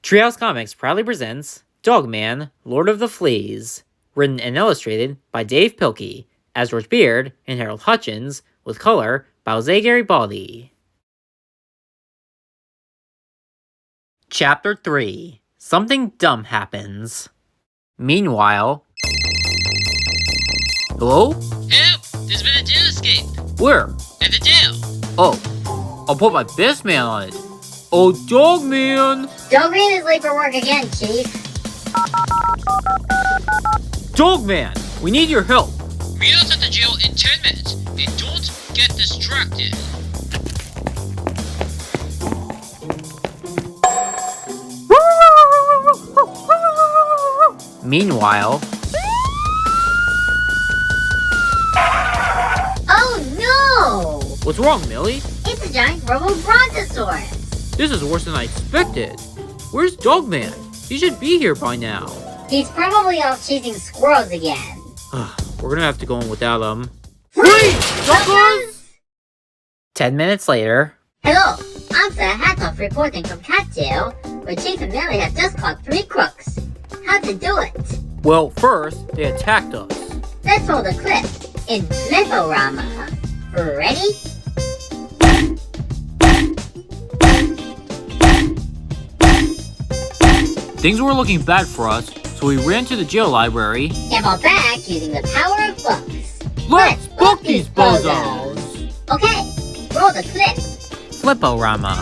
Treehouse Comics proudly presents Dogman, Lord of the Fleas, written and illustrated by Dav Pilkey, as George Beard and Harold Hutchins, with color by Jose Garibaldi. Chapter 3. Something dumb happens. Meanwhile... Hello? Help! There's been a jail escape! Where? At the jail! Oh, I'll put my best man on it. Oh, Dogman! Dogman is late for work again, Chief. Dogman, we need your help. Meet us at the jail in 10 minutes, and don't get distracted. Meanwhile... Oh no! What's wrong, Millie? It's a giant robo-brontosaurus! This is worse than I expected. Where's Dogman? He should be here by now. He's probably off chasing squirrels again. We're gonna have to go in without him. Freeze! Suckers! 10 minutes later... Hello, I'm Sir Hatoff reporting from Cat Jail, where Chief and Millie have just caught 3 crooks. How'd they do it? Well, first, they attacked us. Let's roll the clip in Flipporama. Ready? Things were looking bad for us, so we ran to the jail library. And fought back using the power of books. Let's book these bozos! Okay, roll the clip. Flipporama.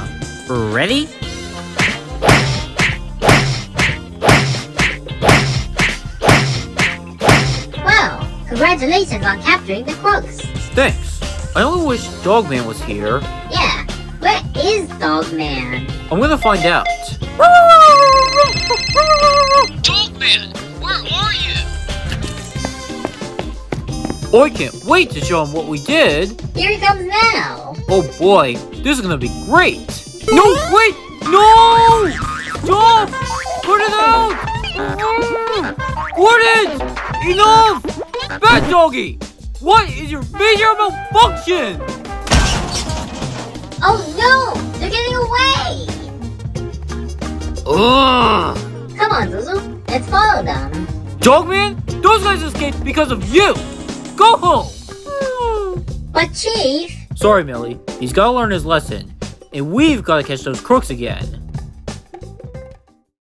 Ready? Well, congratulations on capturing the crooks. Thanks. I only wish Dogman was here. Yeah, where is Dogman? I'm gonna find out. Dogman, where are you? I can't wait to show him what we did. Here he comes now. Oh boy, this is gonna be great. No, wait, no! Stop! Put it out! Put it! Enough! Bad doggy! What is your major malfunction? Oh no, they're getting away. Ugh! Come on, Zuzu, let's follow them. Dogman, those guys escaped because of you! Go home! But Chief... Sorry, Millie. He's gotta learn his lesson. And we've gotta catch those crooks again.